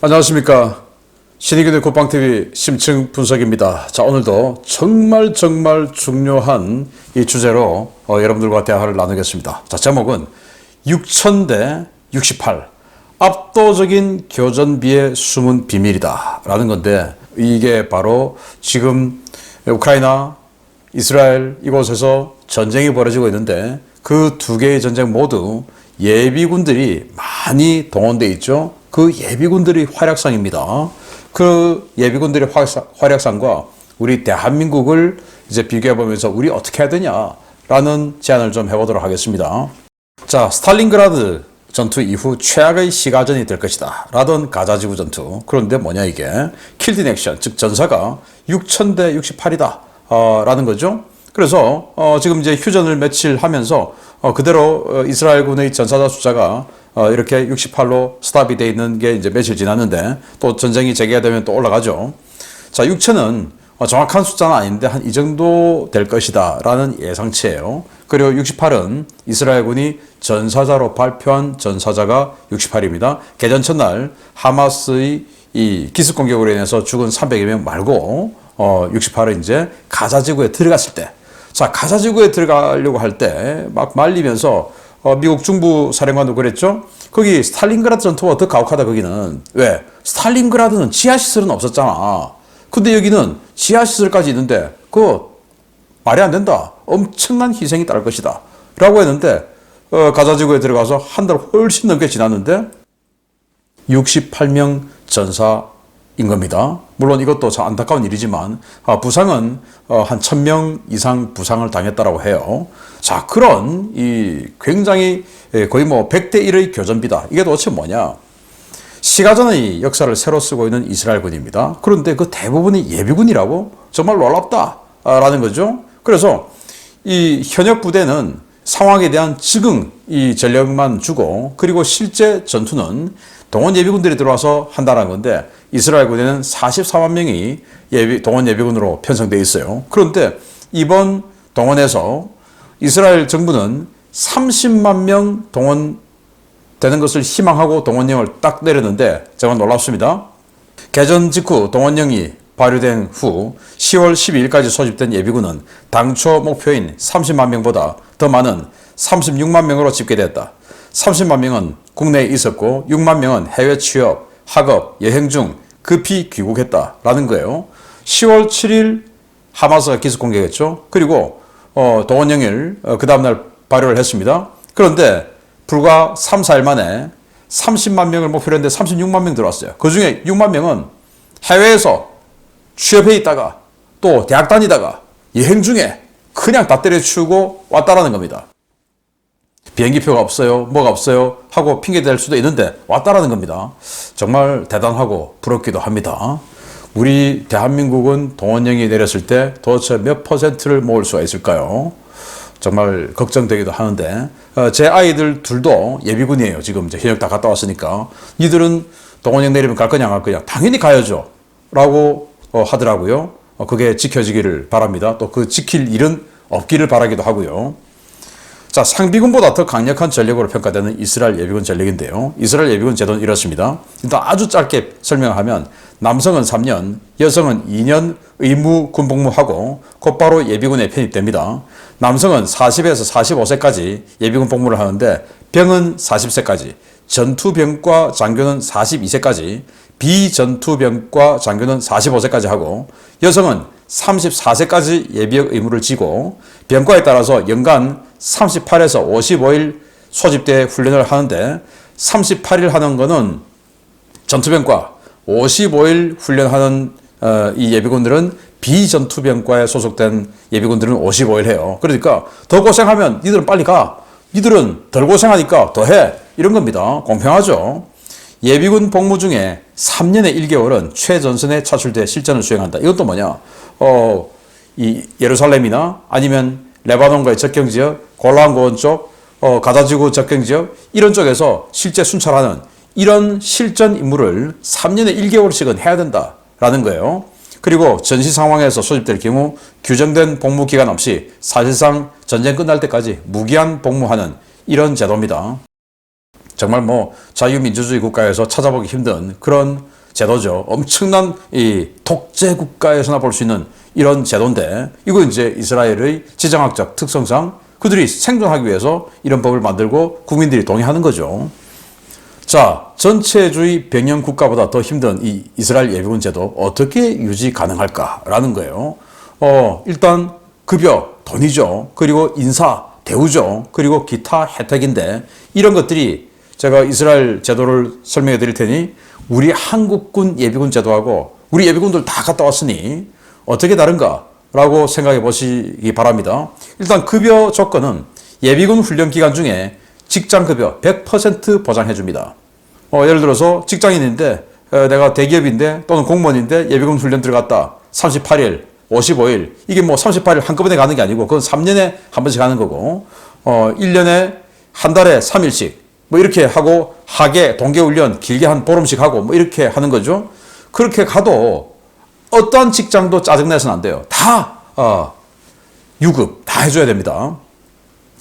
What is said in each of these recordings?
안녕하십니까. 신의균의 굿방TV 심층 분석입니다. 자, 오늘도 정말 중요한 이 주제로 여러분들과 대화를 나누겠습니다. 자, 제목은 6000대 68 압도적인 교전비의 숨은 비밀이다 라는 건데, 이게 바로 지금 우크라이나, 이스라엘 이곳에서 전쟁이 벌어지고 있는데, 그 두 개의 전쟁 모두 예비군들이 많이 동원되어 있죠. 그 예비군들의 활약상입니다. 그 예비군들의 활약상과 우리 대한민국을 이제 비교해 보면서 우리 어떻게 해야 되냐라는 제안을 좀 해보도록 하겠습니다. 자, 스탈린그라드 전투 이후 최악의 시가전이 될 것이다 라던 가자지구 전투. 그런데 뭐냐 이게, 킬드 인 액션, 즉 전사가 6000대 68이다 라는 거죠. 그래서 지금 이제 휴전을 며칠 하면서 그대로 이스라엘군의 전사자 숫자가 이렇게 68로 스탑이 되어 있는 게 이제 며칠 지났는데, 또 전쟁이 재개가 되면 또 올라가죠. 자, 6천은 정확한 숫자는 아닌데 한 이 정도 될 것이다 라는 예상치예요. 그리고 68은 이스라엘군이 전사자로 발표한 전사자가 68입니다. 개전 첫날 하마스의 이 기습 공격으로 인해서 죽은 300여 명 말고 68은 이제 가자지구에 들어갔을 때, 자, 가자지구에 들어가려고 할 때 막 말리면서 미국 중부 사령관도 그랬죠. 거기 스탈린그라드 전투가 더 가혹하다. 거기는 왜? 스탈린그라드는 지하시설은 없었잖아. 근데 여기는 지하시설까지 있는데 그거 말이 안 된다. 엄청난 희생이 따를 것이다 라고 했는데, 가자지구에 들어가서 한 달 훨씬 넘게 지났는데 68명 전사인 겁니다. 물론 이것도 참 안타까운 일이지만 부상은 한 1000명 이상 부상을 당했다라고 해요. 자, 그런 이 굉장히 거의 뭐 100대 1의 교전비다. 이게 도대체 뭐냐? 시가전의 역사를 새로 쓰고 있는 이스라엘군입니다. 그런데 그 대부분이 예비군이라고? 정말 놀랍다라는 거죠. 그래서 이 현역 부대는 상황에 대한 적응 이 전력만 주고, 그리고 실제 전투는 동원 예비군들이 들어와서 한다는 건데, 이스라엘 군에는 44만 명이 동원 예비군으로 편성되어 있어요. 그런데 이번 동원에서 이스라엘 정부는 30만 명 동원되는 것을 희망하고 동원령을 딱 내렸는데 정말 놀랍습니다. 개전 직후 동원령이 발효된 후 10월 12일까지 소집된 예비군은 당초 목표인 30만 명보다 더 많은 36만 명으로 집계됐다. 30만 명은 국내에 있었고 6만 명은 해외 취업, 학업, 여행 중 급히 귀국했다라는 거예요. 10월 7일 하마스가 기습 공격했죠. 그리고 동원령을 그 다음날 발효를 했습니다. 그런데 불과 3, 4일 만에 30만 명을 목표로 했는데 36만 명 들어왔어요. 그 중에 6만 명은 해외에서 취업해 있다가 또 대학 다니다가 여행 중에 그냥 다 때려치우고 왔다라는 겁니다. 비행기표가 없어요, 뭐가 없어요 하고 핑계댈 수도 있는데 왔다라는 겁니다. 정말 대단하고 부럽기도 합니다. 우리 대한민국은 동원령이 내렸을 때 도대체 몇 퍼센트를 모을 수가 있을까요? 정말 걱정되기도 하는데, 제 아이들 둘도 예비군이에요. 지금 이제 현역 다 갔다 왔으니까. 이들은 동원령 내리면 갈 거냐 안 갈 거냐? 당연히 가야죠 라고 하더라고요. 그게 지켜지기를 바랍니다. 또 그 지킬 일은 없기를 바라기도 하고요. 자, 상비군보다 더 강력한 전력으로 평가되는 이스라엘 예비군 전력인데요. 이스라엘 예비군 제도는 이렇습니다. 일단 아주 짧게 설명하면 남성은 3년, 여성은 2년 의무 군복무하고 곧바로 예비군에 편입됩니다. 남성은 40에서 45세까지 예비군 복무를 하는데 병은 40세까지, 전투병과 장교는 42세까지, 비전투병과 장교는 45세까지 하고, 여성은 34세까지 예비역 의무를 지고 병과에 따라서 연간 38에서 55일 소집대 훈련을 하는데, 38일 하는 거는 전투병과, 55일 훈련하는 이 예비군들은 비전투병과에 소속된 예비군들은 55일 해요. 그러니까 더 고생하면 니들은 빨리 가, 니들은 덜 고생하니까 더 해, 이런 겁니다. 공평하죠. 예비군 복무 중에 3년에 1개월은 최전선에 차출돼 실전을 수행한다. 이것도 뭐냐? 이 예루살렘이나 아니면 레바논과의 접경지역, 골란 고원 쪽, 가자지구 접경지역 이런 쪽에서 실제 순찰하는 이런 실전 임무를 3년에 1개월씩은 해야 된다라는 거예요. 그리고 전시 상황에서 소집될 경우 규정된 복무 기간 없이 사실상 전쟁 끝날 때까지 무기한 복무하는 이런 제도입니다. 정말 뭐 자유민주주의 국가에서 찾아보기 힘든 그런 제도죠. 엄청난 이 독재 국가에서나 볼 수 있는 이런 제도인데, 이거 이제 이스라엘의 지정학적 특성상 그들이 생존하기 위해서 이런 법을 만들고 국민들이 동의하는 거죠. 자, 전체주의 병영 국가보다 더 힘든 이 이스라엘 예비군 제도 어떻게 유지 가능할까라는 거예요. 일단 급여, 돈이죠. 그리고 인사, 대우죠. 그리고 기타 혜택인데, 이런 것들이 제가 이스라엘 제도를 설명해 드릴 테니 우리 한국군 예비군 제도하고 우리 예비군들 다 갔다 왔으니 어떻게 다른가라고 생각해 보시기 바랍니다. 일단 급여 조건은 예비군 훈련 기간 중에 직장급여 100% 보장해 줍니다. 예를 들어서 직장인인데 내가 대기업인데 또는 공무원인데 예비군 훈련 들어갔다. 38일, 55일. 이게 뭐 38일 한꺼번에 가는 게 아니고 그건 3년에 한 번씩 가는 거고, 1년에 한 달에 3일씩 뭐 이렇게 하고, 하계, 동계훈련 길게 한 보름씩 하고 뭐 이렇게 하는 거죠. 그렇게 가도 어떠한 직장도 짜증내서는 안 돼요. 다 유급 다 해줘야 됩니다.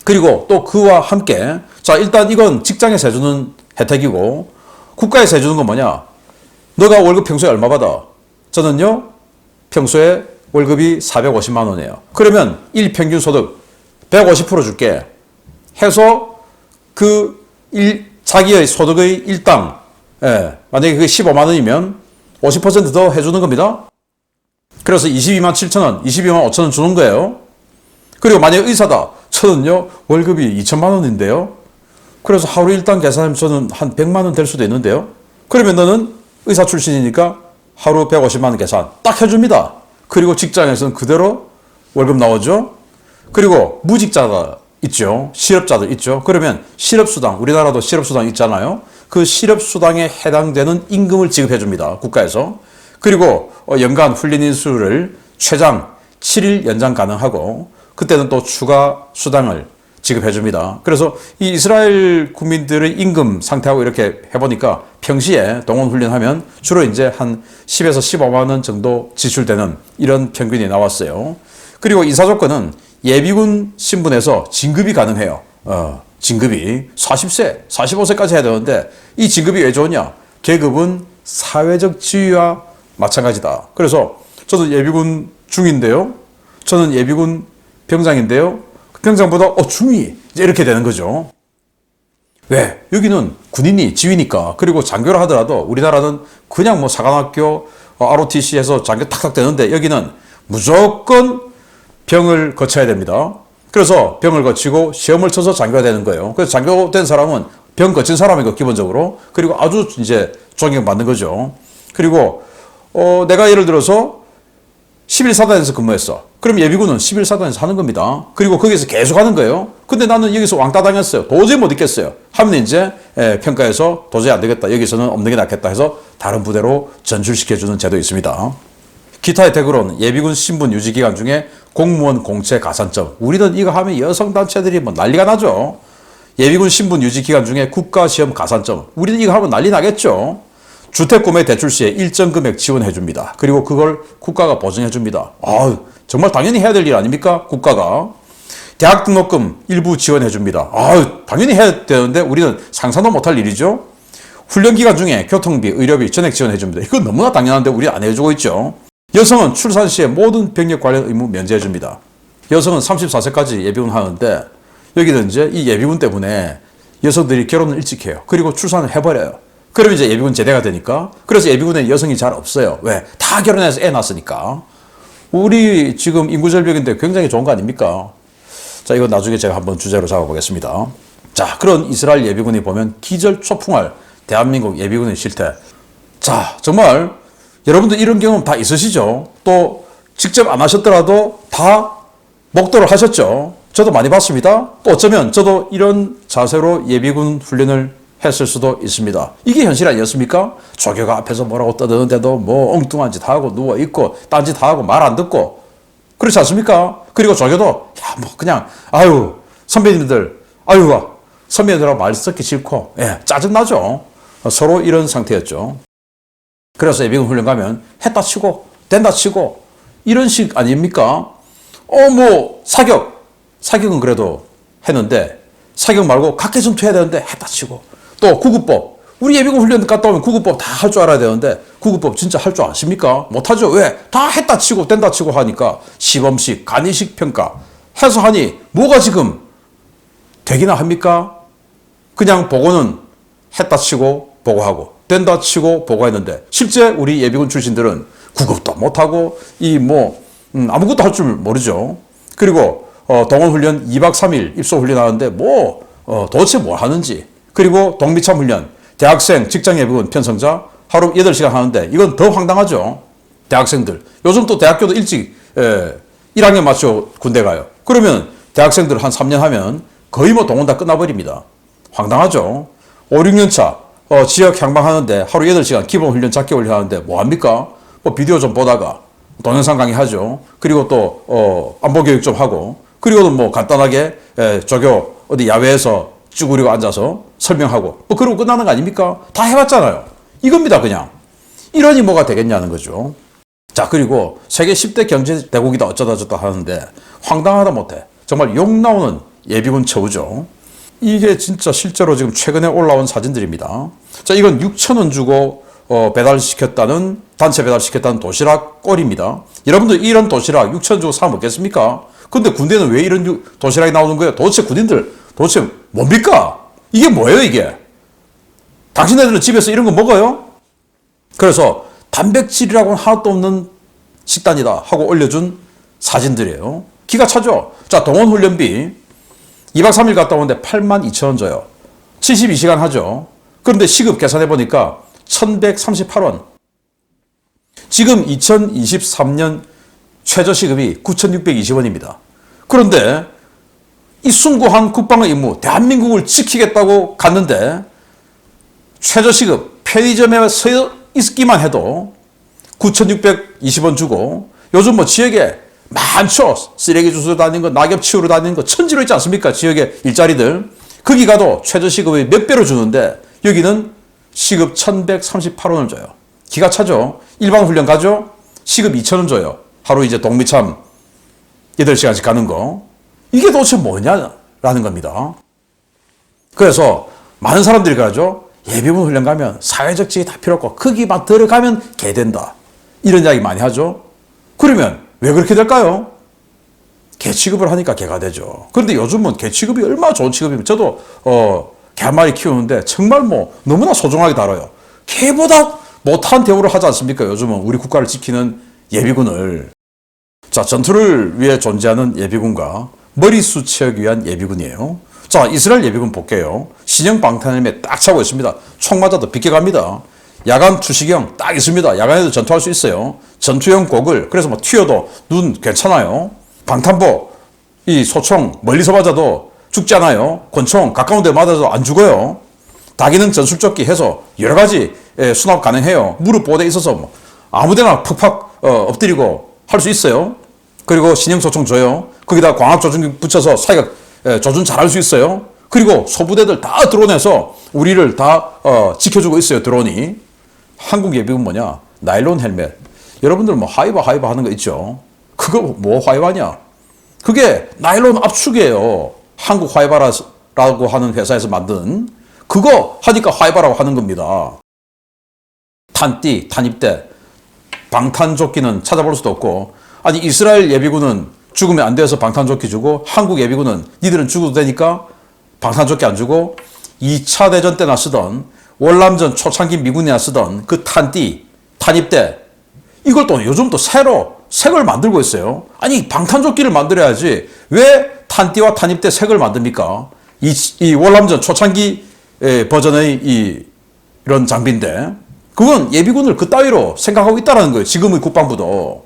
그리고 또 그와 함께, 자, 일단 이건 직장에서 해주는 혜택이고, 국가에서 해주는 건 뭐냐? 너가 월급 평소에 얼마 받아? 저는요, 평소에 월급이 450만 원이에요. 그러면 일평균 소득 150% 줄게 해서 자기의 소득의 일당, 만약에 그게 15만 원이면 50% 더 해주는 겁니다. 그래서 22만 7천 원, 22만 5천 원 주는 거예요. 그리고 만약에 의사다. 저는요, 월급이 2천만 원인데요. 그래서 하루 일당 계산하면 저는 한 100만 원 될 수도 있는데요. 그러면 너는 의사 출신이니까 하루 150만 원 계산 딱 해줍니다. 그리고 직장에서는 그대로 월급 나오죠. 그리고 무직자가 있죠. 실업자들 있죠. 그러면 실업수당, 우리나라도 실업수당 있잖아요. 그 실업수당에 해당되는 임금을 지급해 줍니다. 국가에서. 그리고 연간 훈련 인수를 최장 7일 연장 가능하고, 그때는 또 추가 수당을 지급해 줍니다. 그래서 이 이스라엘 국민들의 임금 상태하고 이렇게 해보니까 평시에 동원 훈련하면 주로 이제 한 10에서 15만 원 정도 지출되는 이런 평균이 나왔어요. 그리고 인사 조건은 예비군 신분에서 진급이 가능해요. 진급이 40세, 45세까지 해야 되는데, 이 진급이 왜 좋으냐? 계급은 사회적 지위와 마찬가지다. 그래서 저도 예비군 중인데요. 저는 예비군 병장인데요. 병장보다 중위 이렇게 되는 거죠. 왜? 여기는 군인이 지위니까. 그리고 장교를 하더라도 우리나라는 그냥 뭐 사관학교, ROTC에서 장교 탁탁 되는데, 여기는 무조건 병을 거쳐야 됩니다. 그래서 병을 거치고 시험을 쳐서 장교가 되는 거예요. 그래서 장교 된 사람은 병 거친 사람이고 기본적으로. 그리고 아주 이제 존경받는 거죠. 그리고 내가 예를 들어서 11사단에서 근무했어. 그럼 예비군은 11사단에서 하는 겁니다. 그리고 거기서 계속 하는 거예요. 근데 나는 여기서 왕따 당했어요. 도저히 못 있겠어요. 하면 이제 평가에서 도저히 안 되겠다. 여기서는 없는 게 낫겠다 해서 다른 부대로 전출시켜주는 제도 있습니다. 기타 혜택으로는 예비군 신분 유지 기간 중에 공무원 공채 가산점. 우리는 이거 하면 여성단체들이 뭐 난리가 나죠. 예비군 신분 유지 기간 중에 국가시험 가산점. 우리는 이거 하면 난리 나겠죠. 주택구매 대출 시에 일정 금액 지원해 줍니다. 그리고 그걸 국가가 보증해 줍니다. 정말 당연히 해야 될 일 아닙니까? 국가가. 대학 등록금 일부 지원해 줍니다. 당연히 해야 되는데 우리는 상상도 못할 일이죠. 훈련 기간 중에 교통비, 의료비 전액 지원해 줍니다. 이건 너무나 당연한데 우리 안 해주고 있죠. 여성은 출산 시에 모든 병력 관련 의무 면제해 줍니다. 여성은 34세까지 예비군 하는데, 여기는 이제 이 예비군 때문에 여성들이 결혼을 일찍 해요. 그리고 출산을 해버려요. 그러면 이제 예비군 제대가 되니까. 그래서 예비군에 여성이 잘 없어요. 왜? 다 결혼해서 애 낳았으니까. 우리 지금 인구절벽인데 굉장히 좋은 거 아닙니까? 자, 이거 나중에 제가 한번 주제로 잡아보겠습니다. 자, 그런 이스라엘 예비군이 보면 기절초풍할 대한민국 예비군의 실태. 자, 정말 여러분들 이런 경험 다 있으시죠? 또 직접 안 하셨더라도 다 목도를 하셨죠? 저도 많이 봤습니다. 또 어쩌면 저도 이런 자세로 예비군 훈련을 했을 수도 있습니다. 이게 현실 아니었습니까? 조교가 앞에서 뭐라고 떠드는데도 뭐 엉뚱한 짓 하고 누워있고 딴짓 하고 말 안 듣고 그렇지 않습니까? 그리고 조교도 그냥 선배님들 선배님들하고 말 섞기 싫고 짜증나죠. 서로 이런 상태였죠. 그래서 예비군 훈련 가면 했다 치고 된다 치고 이런 식 아닙니까? 사격은 그래도 했는데 사격 말고 각개전투 해야 되는데 했다 치고 또 구급법. 우리 예비군 훈련 갔다 오면 구급법 다 할 줄 알아야 되는데 구급법 진짜 할 줄 아십니까? 못하죠. 왜? 다 했다 치고 뗀다 치고 하니까 시범식, 간이식 평가 해서 하니 뭐가 지금 되기나 합니까? 그냥 보고는 했다 치고 보고하고 된다 치고 보고했는데 실제 우리 예비군 출신들은 구급도 못하고 아무것도 할 줄 모르죠. 그리고 동원훈련 2박 3일 입소훈련하는데 도대체 뭘 하는지. 그리고 동미참 훈련 대학생 직장 예비군 편성자 하루 8시간 하는데 이건 더 황당하죠. 대학생들 요즘 또 대학교도 일찍 1학년 맞춰 군대 가요. 그러면 대학생들 한 3년 하면 거의 동원 다 끝나버립니다. 황당하죠. 5, 6년 차 지역 향방하는데 하루 8시간 기본훈련 작기훈련 하는데 뭐합니까? 비디오 좀 보다가 동영상 강의하죠. 그리고 또 안보교육 좀 하고 그리고는 간단하게 조교 어디 야외에서 쭈그리고 앉아서 설명하고 그러고 끝나는 거 아닙니까? 다 해봤잖아요. 이겁니다 그냥. 이러니 뭐가 되겠냐는 거죠. 자, 그리고 세계 10대 경제 대국이다 어쩌다 저쩌다 하는데 황당하다 못해 정말 욕 나오는 예비군 처우죠. 이게 진짜 실제로 지금 최근에 올라온 사진들입니다. 자, 이건 6,000원 주고 배달시켰다는 단체 배달시켰다는 도시락 꼴입니다. 여러분들 이런 도시락 6,000원 주고 사 먹겠습니까? 근데 군대는 왜 이런 도시락이 나오는 거예요? 도대체 군인들 도대체 뭡니까? 이게 뭐예요 이게? 당신네들은 집에서 이런 거 먹어요? 그래서 단백질이라고는 하나도 없는 식단이다 하고 올려준 사진들이에요. 기가 차죠? 자, 동원훈련비 2박 3일 갔다 오는데 82,000원 줘요. 72시간 하죠. 그런데 시급 계산해 보니까 1,138원. 지금 2023년 최저시급이 9,620원입니다. 그런데 이 숭고한 국방의 임무, 대한민국을 지키겠다고 갔는데 최저시급 편의점에 서 있기만 해도 9,620원 주고 요즘 지역에 많죠. 쓰레기 주스러 다니는 거, 낙엽 치우러 다니는 거 천지로 있지 않습니까? 지역의 일자리들. 거기 가도 최저시급의 몇 배로 주는데 여기는 시급 1,138원을 줘요. 기가 차죠? 일반 훈련 가죠? 시급 2,000원 줘요. 하루 이제 동미참 8시간씩 가는 거. 이게 도대체 뭐냐라는 겁니다. 그래서 많은 사람들이 가죠. 예비군 훈련 가면 사회적 지위 다 필요 없고 거기만 들어가면 개 된다. 이런 이야기 많이 하죠. 그러면 왜 그렇게 될까요? 개 취급을 하니까 개가 되죠. 그런데 요즘은 개 취급이 얼마나 좋은 취급입니까? 저도 개 한 마리 키우는데 정말 너무나 소중하게 다뤄요. 개보다 못한 대우를 하지 않습니까? 요즘은 우리 국가를 지키는 예비군을. 자, 전투를 위해 존재하는 예비군과 머리수 채우기 위한 예비군이에요. 자, 이스라엘 예비군 볼게요. 신형 방탄헬멧 딱 차고 있습니다. 총 맞아도 비껴갑니다. 야간 투시경 딱 있습니다. 야간에도 전투할 수 있어요. 전투용 고글, 그래서 튀어도 눈 괜찮아요. 방탄복, 이 소총 멀리서 맞아도 죽지 않아요. 권총 가까운 데 맞아도 안 죽어요. 다기능 전술조끼 해서 여러 가지 수납 가능해요. 무릎 보호대 있어서 아무데나 푹팍 엎드리고 할 수 있어요. 그리고 신형 소총 줘요. 거기다 광학 조준기 붙여서 사격 조준 잘할 수 있어요. 그리고 소부대들 다 드론에서 우리를 다 지켜주고 있어요. 드론이. 한국 예비군 뭐냐? 나일론 헬멧. 여러분들 하이바 하는 거 있죠? 그거 화이바냐? 그게 나일론 압축이에요. 한국 화이바라고 하는 회사에서 만든 그거 하니까 화이바라고 하는 겁니다. 탄띠, 탄입대, 방탄조끼는 찾아볼 수도 없고 아니 이스라엘 예비군은 죽으면 안 돼서 방탄조끼 주고 한국 예비군은 니들은 죽어도 되니까 방탄조끼 안 주고 2차 대전 때나 쓰던 월남전 초창기 미군이나 쓰던 그 탄띠, 탄입대 이걸 또 요즘 또 새로 색을 만들고 있어요. 아니 방탄조끼를 만들어야지 왜 탄띠와 탄입대 색을 만듭니까? 이 월남전 초창기 버전의 이런 장비인데 그건 예비군을 그 따위로 생각하고 있다는 거예요. 지금의 국방부도.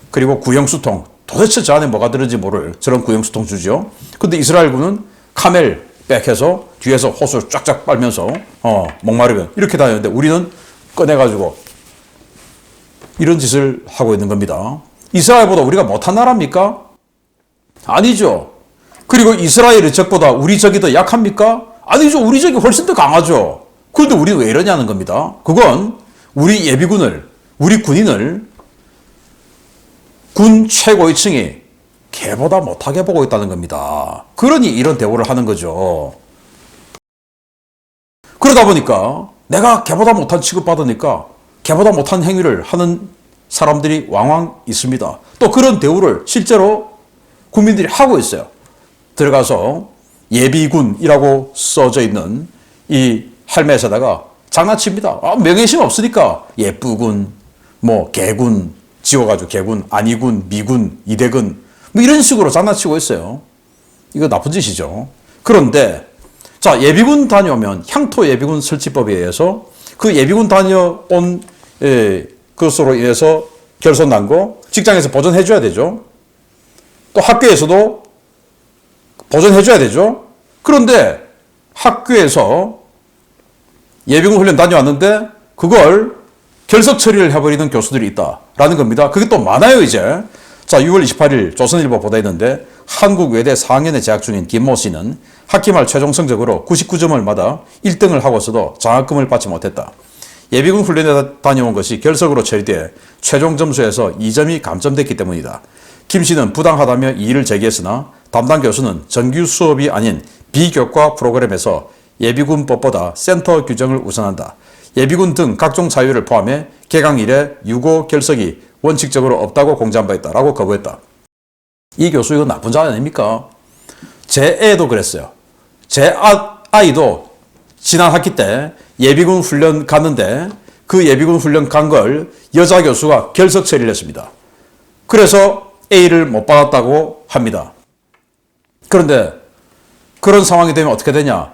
그리고 구형수통. 도대체 저 안에 뭐가 들은지 모를 저런 구형수통 주죠. 근데 이스라엘군은 카멜 백해서 뒤에서 호수 쫙쫙 빨면서 목마르면 이렇게 다니는데 우리는 꺼내가지고 이런 짓을 하고 있는 겁니다. 이스라엘보다 우리가 못한 나라입니까? 아니죠. 그리고 이스라엘의 적보다 우리 적이 더 약합니까? 아니죠. 우리 적이 훨씬 더 강하죠. 그런데 우리는 왜 이러냐는 겁니다. 그건 우리 예비군을, 우리 군인을 군 최고위층이 개보다 못하게 보고 있다는 겁니다. 그러니 이런 대우를 하는 거죠. 그러다 보니까 내가 걔보다 못한 취급받으니까 걔보다 못한 행위를 하는 사람들이 왕왕 있습니다. 또 그런 대우를 실제로 국민들이 하고 있어요. 들어가서 예비군이라고 써져 있는 이 헬멧에다가 장난칩니다. 명예심 없으니까 예쁘군, 뭐 개군 지워가지고 개군, 안이군, 미군, 이대군 뭐 이런 식으로 장난치고 있어요. 이거 나쁜 짓이죠. 그런데 자, 예비군 다녀오면 향토 예비군 설치법에 의해서 그 예비군 다녀온 그것으로 인해서 결손 난 거 직장에서 보전해줘야 되죠. 또 학교에서도 보전해줘야 되죠. 그런데 학교에서 예비군 훈련 다녀왔는데 그걸 결석 처리를 해버리는 교수들이 있다라는 겁니다. 그게 또 많아요, 이제. 자, 6월 28일 조선일보 보도에 있는데 한국외대 4학년에 재학 중인 김모 씨는 학기 말 최종 성적으로 99점을 받아 1등을 하고서도 장학금을 받지 못했다. 예비군 훈련에 다녀온 것이 결석으로 처리돼 최종 점수에서 2점이 감점됐기 때문이다. 김 씨는 부당하다며 이의를 제기했으나 담당 교수는 정규 수업이 아닌 비교과 프로그램에서 예비군법보다 센터 규정을 우선한다. 예비군 등 각종 사유를 포함해 개강 이래 유고 결석이 원칙적으로 없다고 공지한 바 있다라고 거부했다. 이 교수 이거 나쁜 자아 아닙니까? 제 애도 그랬어요. 제 아이도 지난 학기 때 예비군 훈련 갔는데 그 예비군 훈련 간 걸 여자 교수가 결석 처리를 했습니다. 그래서 A를 못 받았다고 합니다. 그런데 그런 상황이 되면 어떻게 되냐?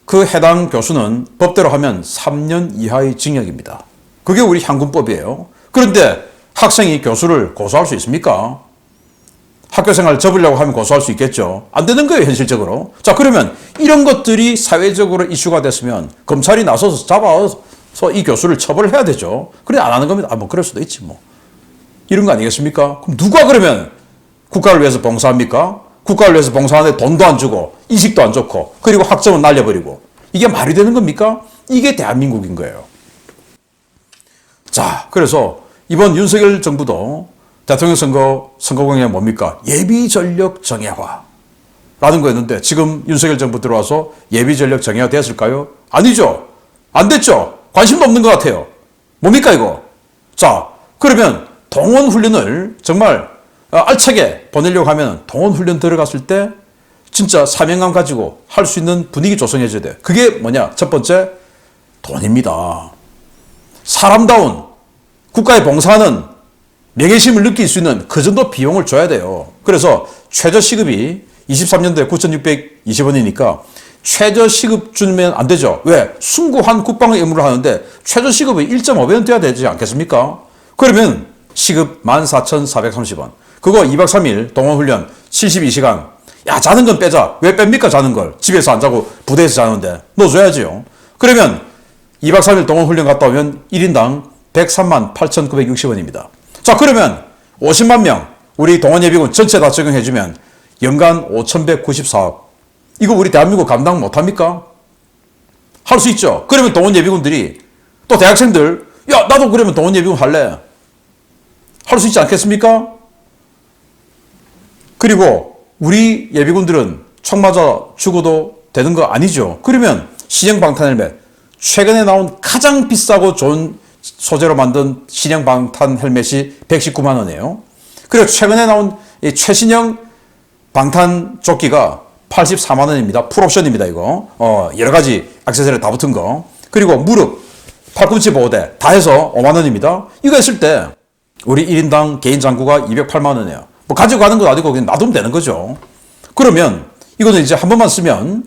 그 해당 교수는 법대로 하면 3년 이하의 징역입니다. 그게 우리 향군법이에요. 그런데 학생이 교수를 고소할 수 있습니까? 학교생활 접으려고 하면 고소할 수 있겠죠. 안 되는 거예요, 현실적으로. 자, 그러면 이런 것들이 사회적으로 이슈가 됐으면 검찰이 나서서 잡아서 이 교수를 처벌을 해야 되죠. 그래 안 하는 겁니다. 뭐 그럴 수도 있지 뭐. 이런 거 아니겠습니까? 그럼 누가 그러면 국가를 위해서 봉사합니까? 국가를 위해서 봉사하는데 돈도 안 주고 인식도 안 좋고 그리고 학점은 날려버리고 이게 말이 되는 겁니까? 이게 대한민국인 거예요. 자, 그래서 이번 윤석열 정부도 대통령 선거 공약이 뭡니까? 예비 전력 정예화라는 거였는데 지금 윤석열 정부 들어와서 예비 전력 정예화 됐을까요? 아니죠. 안 됐죠. 관심도 없는 것 같아요. 뭡니까 이거? 자, 그러면 동원 훈련을 정말 알차게 보내려고 하면 동원 훈련 들어갔을 때 진짜 사명감 가지고 할 수 있는 분위기 조성해줘야 돼. 그게 뭐냐? 첫 번째, 돈입니다. 사람다운 국가에 봉사하는 명예심을 느낄 수 있는 그 정도 비용을 줘야 돼요. 그래서 최저시급이 23년도에 9,620원이니까 최저시급 주면 안 되죠. 왜? 숭고한 국방의 의무를 하는데 최저시급이 1.5배는 돼야 되지 않겠습니까? 그러면 시급 14,430원. 그거 2박 3일 동원훈련 72시간. 야, 자는 건 빼자. 왜 뺍니까, 자는 걸? 집에서 안 자고 부대에서 자는데. 넣어줘야지요. 그러면 2박 3일 동원훈련 갔다 오면 1인당 103만 8,960원입니다. 자, 그러면 50만 명, 우리 동원예비군 전체 다 적용해주면 연간 5,194억. 이거 우리 대한민국 감당 못합니까? 할 수 있죠. 그러면 동원예비군들이 또 대학생들, 야, 나도 그러면 동원예비군 할래. 할 수 있지 않겠습니까? 그리고 우리 예비군들은 총 맞아 죽어도 되는 거 아니죠. 그러면 신형 헬멧, 최근에 나온 가장 비싸고 좋은 소재로 만든 신형 헬멧이 119만 원이에요. 그리고 최근에 나온 이 최신형 방탄 조끼가 84만 원입니다. 풀옵션입니다, 이거. 여러 가지 액세서리 다 붙은 거. 그리고 무릎, 팔꿈치 보호대 다 해서 5만 원입니다. 이거 했을 때 우리 1인당 개인 장구가 208만 원이에요. 뭐 가지고 가는 건 아니고 그냥 놔두면 되는 거죠. 그러면 이거는 이제 한 번만 쓰면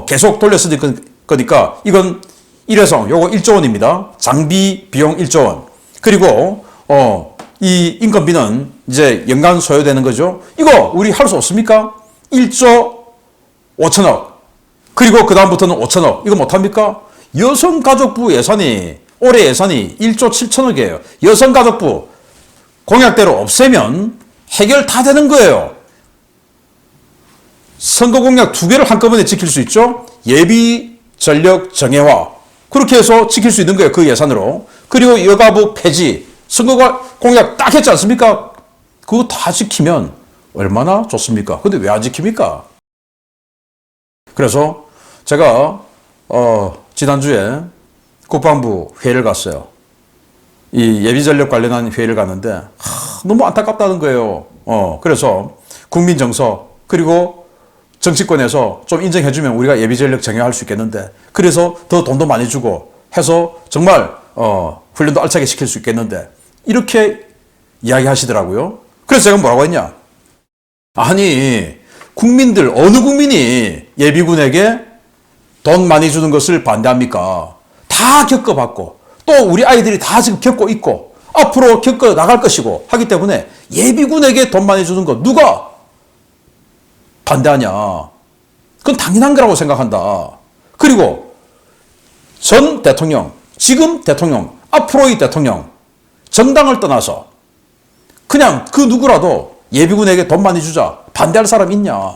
계속 돌려 쓰는 거니까 이건 일회성 요거 1조 원입니다. 장비 비용 1조 원. 그리고 이 인건비는 이제 연간 소요되는 거죠. 이거 우리 할 수 없습니까? 1조 5천억. 그리고 그 다음부터는 5천억. 이거 못합니까? 여성가족부 예산이 올해 예산이 1조 7천억이에요. 여성가족부 공약대로 없애면 해결 다 되는 거예요. 선거 공약 2개를 한꺼번에 지킬 수 있죠. 예비 전력 정예화. 그렇게 해서 지킬 수 있는 거예요. 그 예산으로. 그리고 여가부 폐지. 선거 공약 딱 했지 않습니까? 그거 다 지키면 얼마나 좋습니까? 근데 왜 안 지킵니까? 그래서 제가 지난주에 국방부 회의를 갔어요. 이 예비전력 관련한 회의를 갔는데 너무 안타깝다는 거예요. 그래서 국민정서 그리고 정치권에서 좀 인정해주면 우리가 예비전력 정예할 수 있겠는데, 그래서 더 돈도 많이 주고 해서 정말 훈련도 알차게 시킬 수 있겠는데, 이렇게 이야기하시더라고요. 그래서 제가 뭐라고 했냐? 아니, 국민들 어느 국민이 예비군에게 돈 많이 주는 것을 반대합니까? 다 겪어봤고 또 우리 아이들이 다 지금 겪고 있고 앞으로 겪어 나갈 것이고 하기 때문에 예비군에게 돈 많이 주는 거 누가 반대하냐? 그건 당연한 거라고 생각한다. 그리고 전 대통령, 지금 대통령, 앞으로의 대통령, 정당을 떠나서 그냥 그 누구라도 예비군에게 돈 많이 주자 반대할 사람 있냐?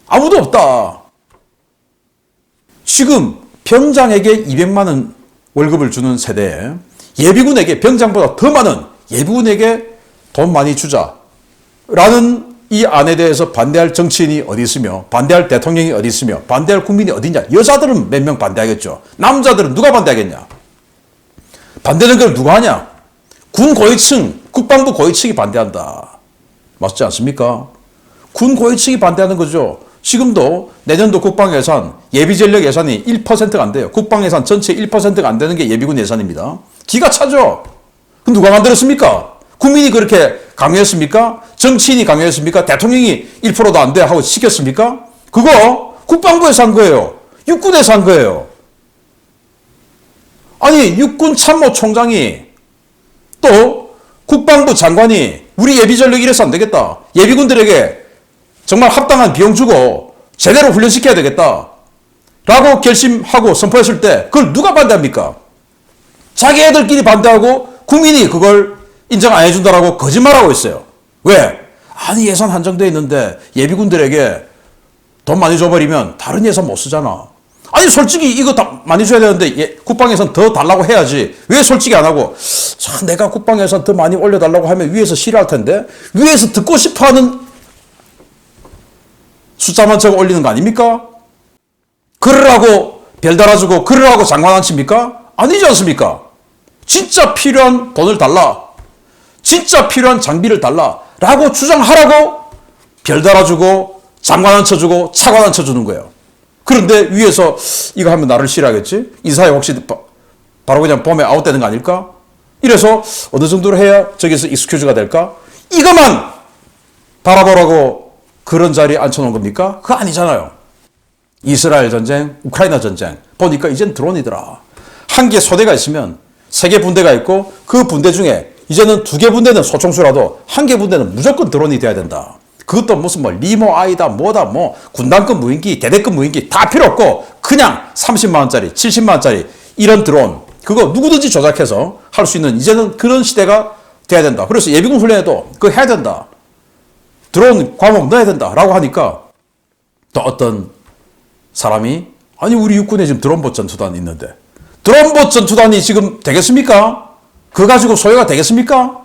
아무도 없다. 지금 병장에게 200만 원 월급을 주는 세대에 예비군에게 병장보다 더 많은 예비군에게 돈 많이 주자라는 이 안에 대해서 반대할 정치인이 어디 있으며 반대할 대통령이 어디 있으며 반대할 국민이 어디 있냐? 여자들은 몇 명 반대하겠죠. 남자들은 누가 반대하겠냐? 반대는 그럼 누가 하냐? 군 고위층, 국방부 고위층이 반대한다. 맞지 않습니까? 군 고위층이 반대하는 거죠. 지금도 내년도 국방 예산, 예비전력 예산이 1%가 안 돼요. 국방 예산 전체 1%가 안 되는 게 예비군 예산입니다. 기가 차죠? 그럼 누가 만들었습니까? 국민이 그렇게 강요했습니까? 정치인이 강요했습니까? 대통령이 1%도 안 돼 하고 시켰습니까? 그거 국방부에서 한 거예요. 육군에서 한 거예요. 아니, 육군 참모총장이 또 국방부 장관이 우리 예비전력 이래서 안 되겠다. 예비군들에게 정말 합당한 비용 주고 제대로 훈련시켜야 되겠다. 라고 결심하고 선포했을 때 그걸 누가 반대합니까? 자기 애들끼리 반대하고 국민이 그걸 인정 안 해준다라고 거짓말하고 있어요. 왜? 아니, 예산 한정되어 있는데 예비군들에게 돈 많이 줘버리면 다른 예산 못 쓰잖아. 아니, 솔직히 이거 다 많이 줘야 되는데 국방 예산 더 달라고 해야지. 왜 솔직히 안 하고 내가 국방 예산 더 많이 올려달라고 하면 위에서 싫어할 텐데 위에서 듣고 싶어하는 숫자만 적어 올리는 거 아닙니까? 그러라고 별 달아주고 그러라고 장관 안 칩니까? 아니지 않습니까? 진짜 필요한 돈을 달라. 진짜 필요한 장비를 달라. 라고 주장하라고 별 달아주고 장관 안 쳐주고 차관 안 쳐주는 거예요. 그런데 위에서 이거 하면 나를 싫어하겠지? 이 사회 혹시 바로 그냥 봄에 아웃되는 거 아닐까? 이래서 어느 정도로 해야 저기서 익스큐즈가 될까? 이것만 바라보라고 그런 자리에 앉혀놓은 겁니까? 그거 아니잖아요. 이스라엘 전쟁, 우크라이나 전쟁 보니까 이젠 드론이더라. 한 개 소대가 있으면 3개 분대가 있고 그 분대 중에 이제는 2개 분대는 소총수라도 1개 분대는 무조건 드론이 돼야 된다. 그것도 무슨 리모 아이다 뭐다 군단급 무인기 대대급 무인기 다 필요 없고 그냥 30만 원짜리 70만 원짜리 이런 드론 그거 누구든지 조작해서 할 수 있는 이제는 그런 시대가 돼야 된다. 그래서 예비군 훈련에도 그거 해야 된다. 드론 과목 넣어야 된다 라고 하니까 또 어떤 사람이 아니 우리 육군에 지금 드론봇 전투단이 있는데 드론봇 전투단이 지금 되겠습니까? 그거 가지고 소요가 되겠습니까?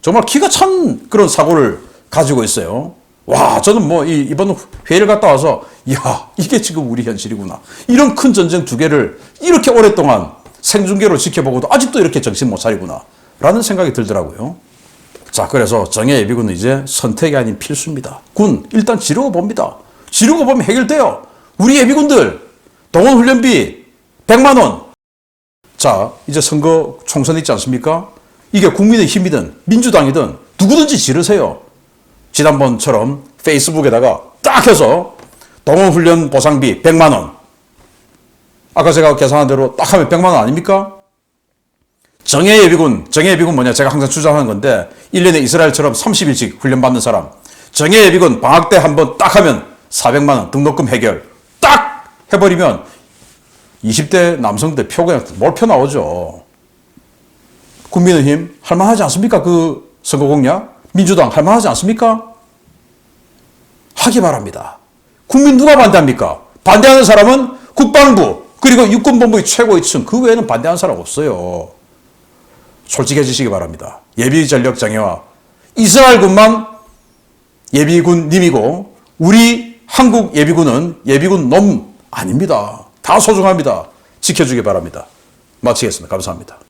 정말 기가 찬 그런 사고를 가지고 있어요. 와, 저는 이번 회의를 갔다 와서 이야, 이게 지금 우리 현실이구나. 이런 큰 전쟁 2개를 이렇게 오랫동안 생중계로 지켜보고도 아직도 이렇게 정신 못 차리구나 라는 생각이 들더라고요. 자, 그래서 정예 예비군은 이제 선택이 아닌 필수입니다. 군 일단 지르고 봅니다. 지르고 보면 해결돼요. 우리 예비군들 동원 훈련비 100만 원. 자, 이제 선거 총선 있지 않습니까? 이게 국민의힘이든 민주당이든 누구든지 지르세요. 지난번처럼 페이스북에다가 딱 해서 동원 훈련 보상비 100만 원. 아까 제가 계산한 대로 딱 하면 100만 원 아닙니까? 정예 예비군 뭐냐? 제가 항상 주장하는 건데 1년에 이스라엘처럼 30일씩 훈련받는 사람. 정예 예비군 방학 때 한번 딱 하면 400만 원 등록금 해결. 딱 해버리면 20대 남성들 표 그냥 몰표 나오죠. 국민의힘 할만하지 않습니까? 그 선거 공약? 민주당 할만하지 않습니까? 하기 바랍니다. 국민 누가 반대합니까? 반대하는 사람은 국방부 그리고 육군본부의 최고위층 그 외에는 반대하는 사람 없어요. 솔직해지시기 바랍니다. 예비전력 장애와 이스라엘군만 예비군님이고 우리 한국 예비군은 예비군 놈 아닙니다. 다 소중합니다. 지켜주기 바랍니다. 마치겠습니다. 감사합니다.